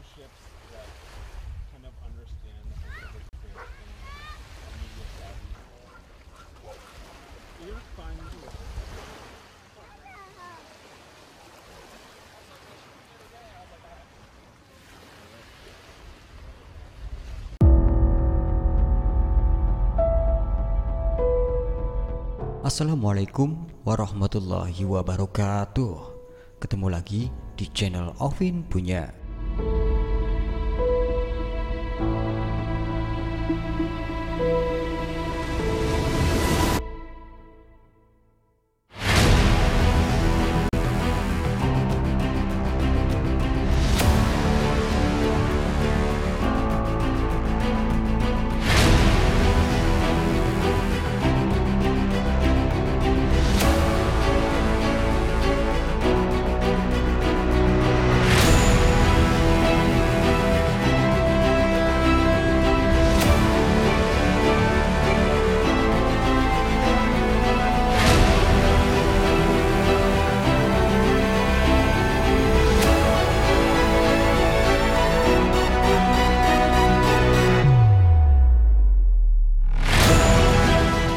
ships that kind of understand the Pacific Trade and media savvy. You're fine. Assalamualaikum warahmatullahi wabarakatuh. Ketemu lagi di channel Ovin Punya.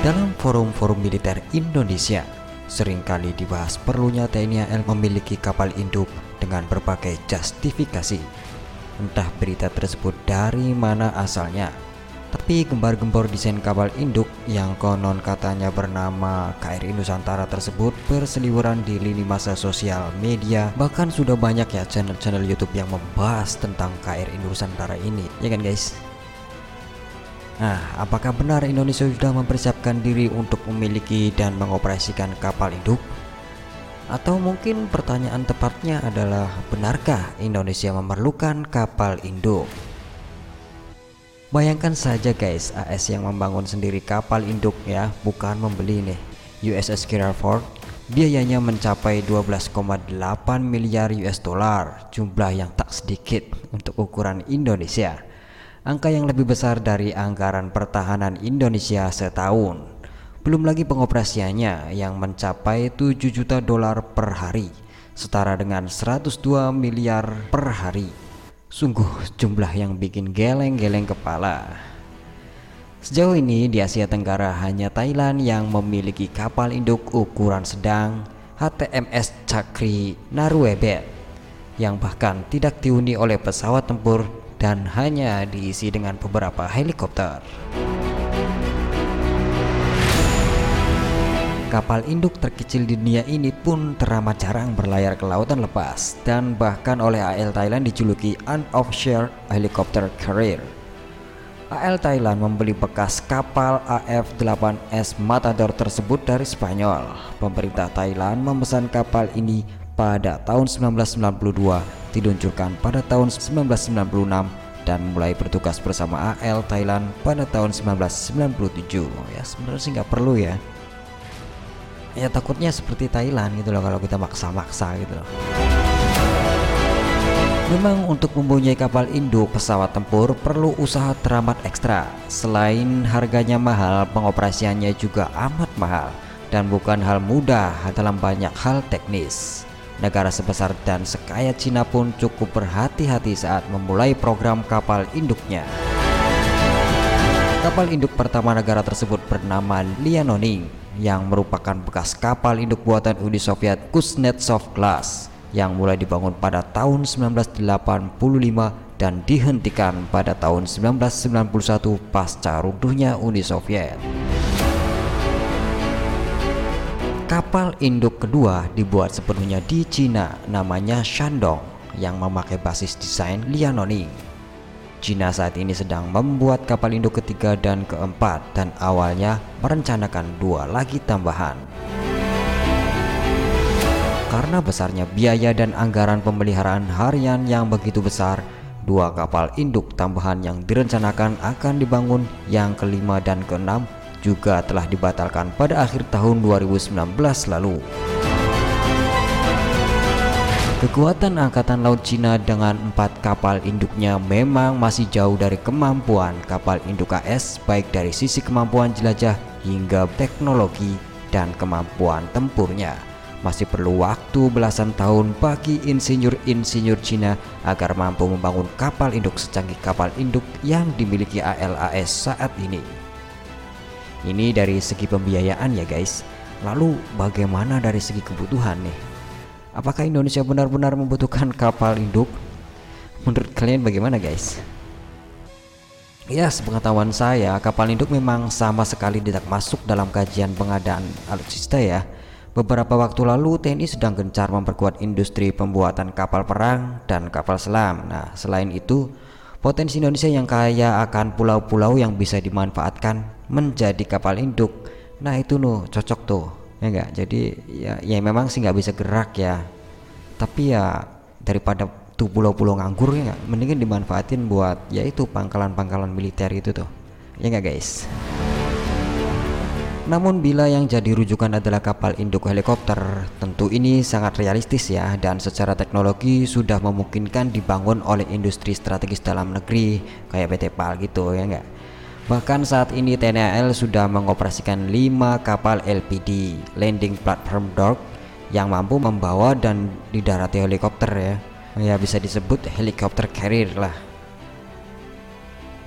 Dalam forum-forum militer Indonesia, seringkali dibahas perlunya TNI AL memiliki kapal induk dengan berbagai justifikasi. Entah berita tersebut dari mana asalnya, tapi gembar-gembor desain kapal induk yang konon katanya bernama KRI Nusantara tersebut berseliweran di lini masa sosial media. Bahkan sudah banyak ya channel-channel YouTube yang membahas tentang KRI Nusantara ini, ya kan guys? Nah, apakah benar Indonesia sudah mempersiapkan diri untuk memiliki dan mengoperasikan kapal induk? Atau mungkin pertanyaan tepatnya adalah, benarkah Indonesia memerlukan kapal induk? Bayangkan saja guys, AS yang membangun sendiri kapal induk ya, bukan membeli nih. USS Gerald Ford biayanya mencapai 12,8 miliar US dollar, jumlah yang tak sedikit untuk ukuran Indonesia. Angka yang lebih besar dari anggaran pertahanan Indonesia setahun. Belum lagi pengoperasiannya yang mencapai 7 juta dolar per hari, setara dengan 102 miliar per hari. Sungguh jumlah yang bikin geleng-geleng kepala. Sejauh ini di Asia Tenggara hanya Thailand yang memiliki kapal induk ukuran sedang HTMS Chakri Naruebet, yang bahkan tidak dihuni oleh pesawat tempur dan hanya diisi dengan beberapa helikopter. Kapal induk terkecil di dunia ini pun teramat jarang berlayar ke lautan lepas, dan bahkan oleh AL Thailand dijuluki Unofficial Helicopter Carrier. AL Thailand membeli bekas kapal AF-8S Matador tersebut dari Spanyol. Pemerintah Thailand memesan kapal ini pada tahun 1992, diluncurkan pada tahun 1996 dan mulai bertugas bersama AL Thailand pada tahun 1997. Ya sebenarnya sih nggak perlu ya. Ya takutnya seperti Thailand gitu loh kalau kita maksa-maksa gitu loh. Memang untuk mempunyai kapal induk pesawat tempur perlu usaha teramat ekstra. Selain harganya mahal, pengoperasiannya juga amat mahal dan bukan hal mudah dalam banyak hal teknis. Negara sebesar dan sekaya Cina pun cukup berhati-hati saat memulai program kapal induknya. Kapal induk pertama negara tersebut bernama Lianoning, yang merupakan bekas kapal induk buatan Uni Soviet Kuznetsov class yang mulai dibangun pada tahun 1985 dan dihentikan pada tahun 1991 pasca runtuhnya Uni Soviet. Kapal induk kedua dibuat sepenuhnya di Cina, namanya Shandong, yang memakai basis desain Lianoning. Cina saat ini sedang membuat kapal induk ketiga dan keempat, dan awalnya merencanakan 2 lagi tambahan. Karena besarnya biaya dan anggaran pemeliharaan harian yang begitu besar, 2 kapal induk tambahan yang direncanakan akan dibangun, yang kelima dan keenam juga telah dibatalkan pada akhir tahun 2019 lalu. Kekuatan Angkatan Laut Cina dengan 4 kapal induknya memang masih jauh dari kemampuan kapal induk AS, baik dari sisi kemampuan jelajah hingga teknologi dan kemampuan tempurnya. masih perlu waktu belasan tahun bagi insinyur-insinyur Cina agar mampu membangun kapal induk secanggih kapal induk yang dimiliki ALAS saat ini. Ini dari segi pembiayaan ya guys. Lalu bagaimana dari segi kebutuhan nih? Apakah Indonesia benar-benar membutuhkan kapal induk? Menurut kalian bagaimana guys? Ya, sepengetahuan saya, kapal induk memang sama sekali tidak masuk dalam kajian pengadaan alutsista ya. Beberapa waktu lalu TNI sedang gencar memperkuat industri pembuatan kapal perang dan kapal selam. Nah, selain itu, potensi Indonesia yang kaya akan pulau-pulau yang bisa dimanfaatkan menjadi kapal induk. Nah, itu cocok tuh, ya enggak? Jadi ya memang sih nggak bisa gerak ya. Tapi ya daripada tuh pulau-pulau nganggur ya enggak, mendingan dimanfaatin buat yaitu pangkalan-pangkalan militer itu tuh. Ya enggak, guys? Namun bila yang jadi rujukan adalah kapal induk helikopter, tentu ini sangat realistis ya, dan secara teknologi sudah memungkinkan dibangun oleh industri strategis dalam negeri kayak PT PAL gitu ya enggak. Bahkan saat ini TNI AL sudah mengoperasikan 5 kapal LPD (Landing Platform Dock) yang mampu membawa dan didarati helikopter ya. Ya bisa disebut helikopter carrier lah.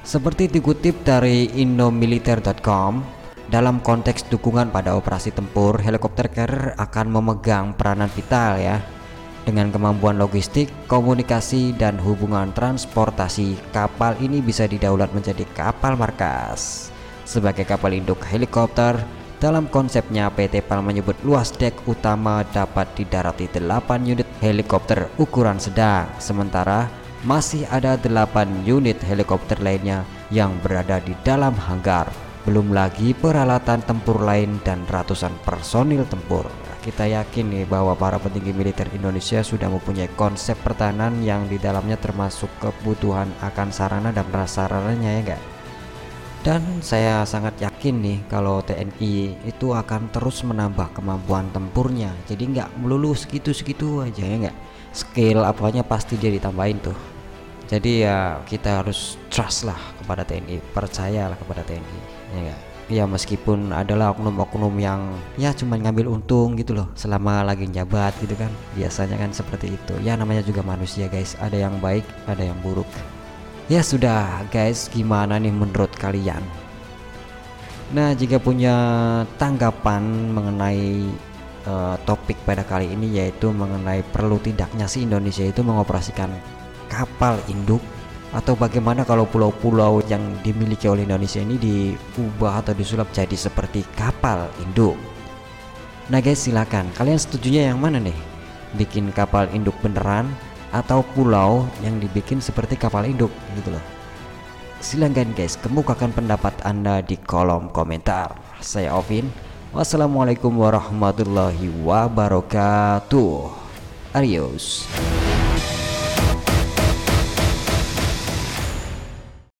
Seperti dikutip dari indomiliter.com, dalam konteks dukungan pada operasi tempur, helikopter carrier akan memegang peranan vital ya. Dengan kemampuan logistik, komunikasi, dan hubungan transportasi, kapal ini bisa didaulat menjadi kapal markas. Sebagai kapal induk helikopter, dalam konsepnya PT PAL menyebut luas dek utama dapat didarati 8 unit helikopter ukuran sedang, sementara masih ada 8 unit helikopter lainnya yang berada di dalam hanggar. Belum lagi peralatan tempur lain dan ratusan personil tempur. Kita yakin nih bahwa para petinggi militer Indonesia sudah mempunyai konsep pertahanan yang di dalamnya termasuk kebutuhan akan sarana dan prasarananya ya enggak. Dan saya sangat yakin nih kalau TNI itu akan terus menambah kemampuan tempurnya. Jadi nggak melulu segitu-segitu aja ya enggak. Skill apanya pasti dia ditambahin tuh. Jadi ya kita harus trust lah kepada TNI, percayalah kepada TNI ya enggak. Ya meskipun adalah oknum-oknum yang ya cuma ngambil untung gitu loh selama lagi njabat gitu kan, biasanya kan seperti itu ya, namanya juga manusia guys, ada yang baik ada yang buruk. Ya sudah guys, gimana nih menurut kalian? Nah jika punya tanggapan mengenai topik pada kali ini, yaitu mengenai perlu tidaknya sih Indonesia itu mengoperasikan kapal induk, atau bagaimana kalau pulau-pulau yang dimiliki oleh Indonesia ini diubah atau disulap jadi seperti kapal induk. Nah guys, silakan kalian setujunya yang mana nih? Bikin kapal induk beneran atau pulau yang dibikin seperti kapal induk gitu loh. Silakan guys, kemukakan pendapat Anda di kolom komentar. Saya Ovin. Wassalamualaikum warahmatullahi wabarakatuh. Adios.